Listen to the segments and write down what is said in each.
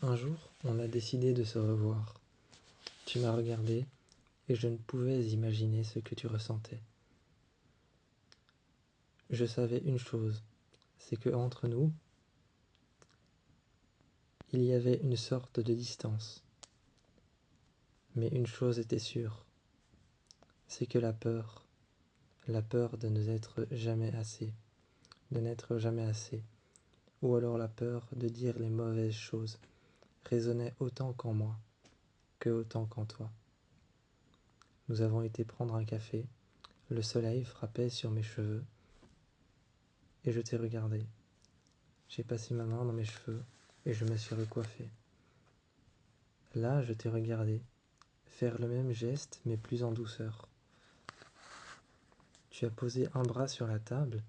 Un jour, on a décidé de se revoir. Tu m'as regardé et je ne pouvais imaginer ce que tu ressentais. Je savais une chose, c'est que entre nous, il y avait une sorte de distance. Mais une chose était sûre, c'est que la peur de ne n'être jamais assez, ou alors la peur de dire les mauvaises choses, résonnait autant qu'en moi, que autant qu'en toi. Nous avons été prendre un café, le soleil frappait sur mes cheveux, et je t'ai regardé. J'ai passé ma main dans mes cheveux, et je me suis recoiffé. Là, je t'ai regardé, faire le même geste, mais plus en douceur. Tu as posé un bras sur la table,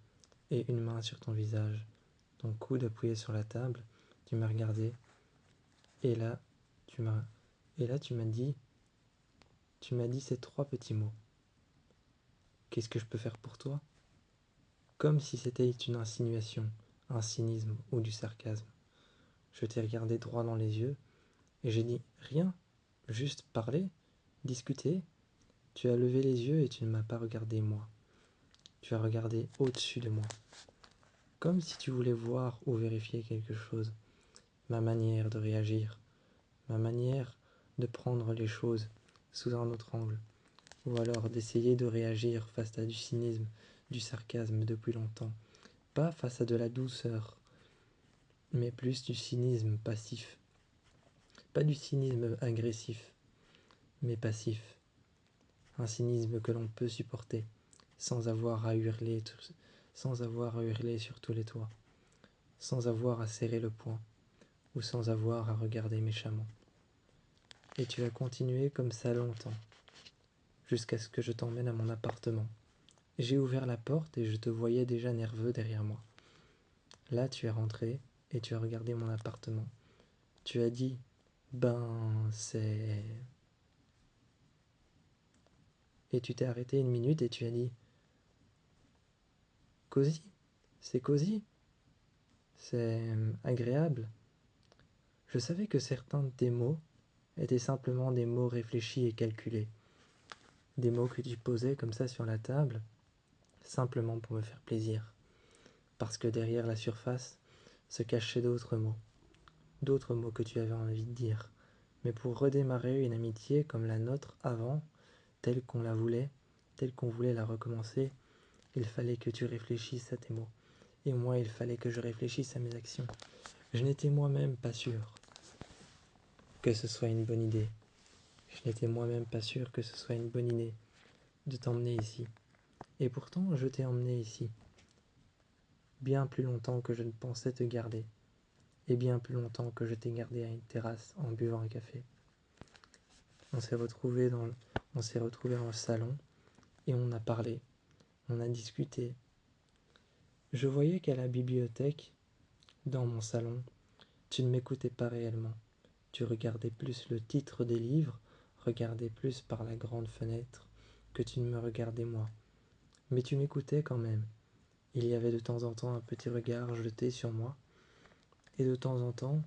et une main sur ton visage. Ton coude appuyé sur la table, tu m'as regardé, et là, tu m'as dit ces 3 petits mots. Qu'est-ce que je peux faire pour toi? Comme si c'était une insinuation, un cynisme ou du sarcasme. Je t'ai regardé droit dans les yeux, et j'ai dit rien, juste parler, discuter. Tu as levé les yeux et tu ne m'as pas regardé moi. Tu as regardé au-dessus de moi. Comme si tu voulais voir ou vérifier quelque chose. Ma manière de réagir, ma manière de prendre les choses sous un autre angle, ou alors d'essayer de réagir face à du cynisme, du sarcasme depuis longtemps, pas face à de la douceur, mais plus du cynisme passif, pas du cynisme agressif, mais passif, un cynisme que l'on peut supporter, sans avoir à hurler sur tous les toits, sans avoir à serrer le poing, ou sans avoir à regarder méchamment. Et tu as continué comme ça longtemps, jusqu'à ce que je t'emmène à mon appartement. J'ai ouvert la porte et je te voyais déjà nerveux derrière moi. Là, tu es rentré et tu as regardé mon appartement. Tu as dit, c'est... Et tu t'es arrêté une minute et tu as dit, cosy, c'est cosy, c'est agréable. Je savais que certains de tes mots étaient simplement des mots réfléchis et calculés. Des mots que tu posais comme ça sur la table, simplement pour me faire plaisir. Parce que derrière la surface se cachaient d'autres mots que tu avais envie de dire. Mais pour redémarrer une amitié comme la nôtre avant, telle qu'on la voulait, telle qu'on voulait la recommencer, il fallait que tu réfléchisses à tes mots. Et moi, il fallait que je réfléchisse à mes actions. Je n'étais moi-même pas sûr que ce soit une bonne idée. Je n'étais moi-même pas sûr que ce soit une bonne idée de t'emmener ici. Et pourtant, je t'ai emmené ici. Bien plus longtemps que je ne pensais te garder. Et bien plus longtemps que je t'ai gardé à une terrasse en buvant un café. On s'est retrouvés dans le salon et on a parlé, on a discuté. Je voyais qu'à la bibliothèque, dans mon salon, tu ne m'écoutais pas réellement. Tu regardais plus le titre des livres, regardais plus par la grande fenêtre que tu ne me regardais moi. Mais tu m'écoutais quand même. Il y avait de temps en temps un petit regard jeté sur moi, et de temps en temps,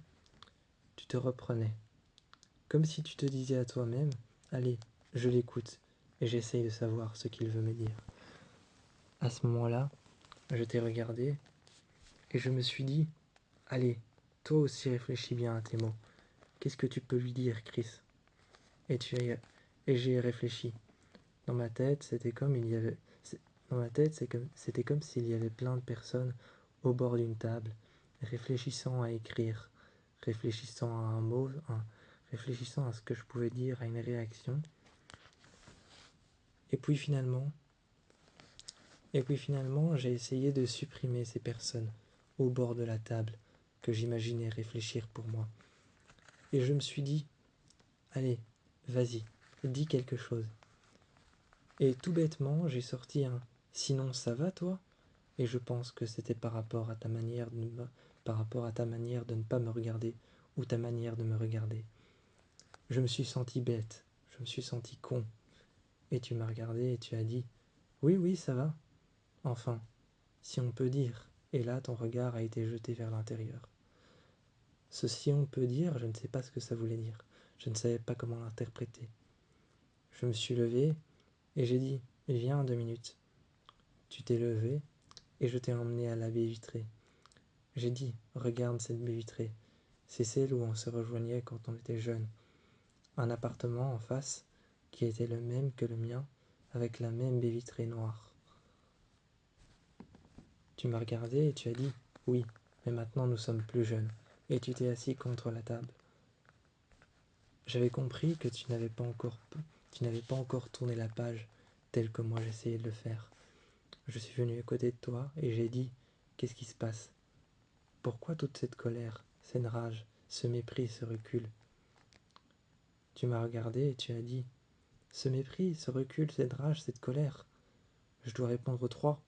tu te reprenais. Comme si tu te disais à toi-même, allez, je l'écoute, et j'essaye de savoir ce qu'il veut me dire. À ce moment-là, je t'ai regardé, et je me suis dit, allez, toi aussi réfléchis bien à tes mots. Qu'est-ce que tu peux lui dire, Chris? Et j'y ai réfléchi. Dans ma tête, c'était comme s'il y avait plein de personnes au bord d'une table, réfléchissant à écrire, réfléchissant à un mot, réfléchissant à ce que je pouvais dire, à une réaction. Et puis finalement, j'ai essayé de supprimer ces personnes au bord de la table que j'imaginais réfléchir pour moi. Et je me suis dit, allez, vas-y, dis quelque chose. Et tout bêtement, j'ai sorti un « Sinon ça va toi ?» Et je pense que c'était par rapport à ta manière de ne pas me regarder ou ta manière de me regarder. Je me suis senti bête, je me suis senti con. Et tu m'as regardé et tu as dit « Oui, oui, ça va. Enfin, si on peut dire. » Et là, ton regard a été jeté vers l'intérieur. Ceci on peut dire, je ne sais pas ce que ça voulait dire. Je ne savais pas comment l'interpréter. Je me suis levé et j'ai dit « Viens 2 minutes ». Tu t'es levé et je t'ai emmené à la baie vitrée. J'ai dit « Regarde cette baie vitrée. C'est celle où on se rejoignait quand on était jeune. Un appartement en face qui était le même que le mien avec la même baie vitrée noire. » Tu m'as regardé et tu as dit « Oui, mais maintenant nous sommes plus jeunes. » Et tu t'es assis contre la table. J'avais compris que tu n'avais pas encore tourné la page telle que moi j'essayais de le faire. Je suis venu à côté de toi et j'ai dit « Qu'est-ce qui se passe ? Pourquoi toute cette colère, cette rage, ce mépris, ce recul ?» Tu m'as regardé et tu as dit « Ce mépris, ce recul, cette rage, cette colère. » Je dois répondre 3.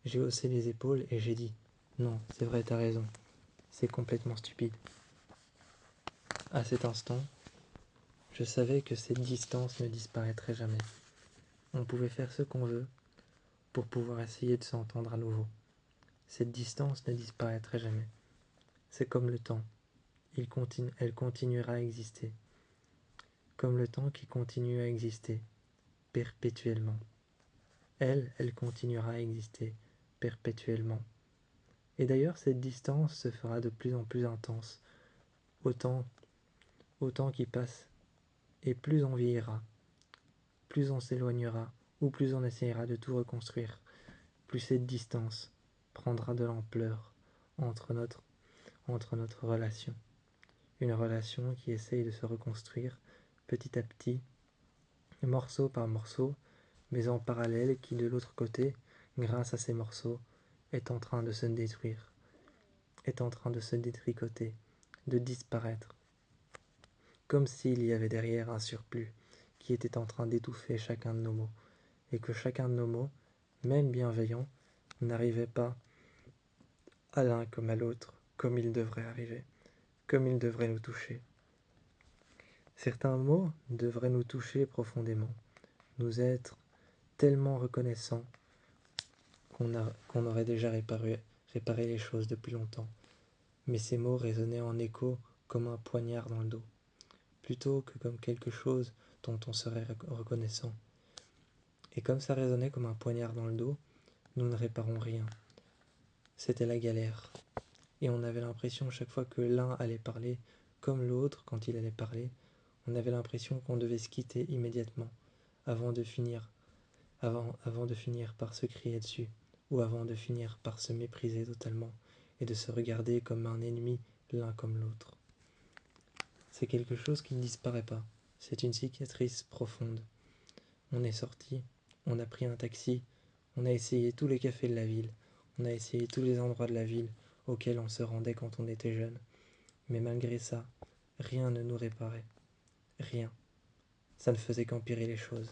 J'ai haussé les épaules et j'ai dit « Non, c'est vrai, t'as raison. C'est complètement stupide. » À cet instant, je savais que cette distance ne disparaîtrait jamais. On pouvait faire ce qu'on veut pour pouvoir essayer de s'entendre à nouveau. Cette distance ne disparaîtrait jamais. C'est comme le temps. Elle continuera à exister. Comme le temps qui continue à exister, perpétuellement. Elle continuera à exister, perpétuellement. Et d'ailleurs, cette distance se fera de plus en plus intense, autant qui passe, et plus on vieillira, plus on s'éloignera, ou plus on essaiera de tout reconstruire, plus cette distance prendra de l'ampleur entre notre relation. Une relation qui essaye de se reconstruire petit à petit, morceau par morceau, mais en parallèle qui de l'autre côté, grâce à ces morceaux, est en train de se détruire, est en train de se détricoter, de disparaître, comme s'il y avait derrière un surplus qui était en train d'étouffer chacun de nos mots, et que chacun de nos mots, même bienveillants, n'arrivait pas à l'un comme à l'autre, comme il devrait arriver, comme il devrait nous toucher. Certains mots devraient nous toucher profondément, nous être tellement reconnaissants qu'on aurait déjà réparé les choses depuis longtemps. Mais ces mots résonnaient en écho comme un poignard dans le dos, plutôt que comme quelque chose dont on serait reconnaissant. Et comme ça résonnait comme un poignard dans le dos, nous ne réparons rien. C'était la galère. Et on avait l'impression chaque fois que l'un allait parler, comme l'autre quand il allait parler, on avait l'impression qu'on devait se quitter immédiatement, avant de finir par se crier dessus, ou avant de finir par se mépriser totalement, et de se regarder comme un ennemi l'un comme l'autre. C'est quelque chose qui ne disparaît pas, c'est une cicatrice profonde. On est sorti, on a pris un taxi, on a essayé tous les cafés de la ville, on a essayé tous les endroits de la ville auxquels on se rendait quand on était jeune. Mais malgré ça, rien ne nous réparait. Rien. Ça ne faisait qu'empirer les choses.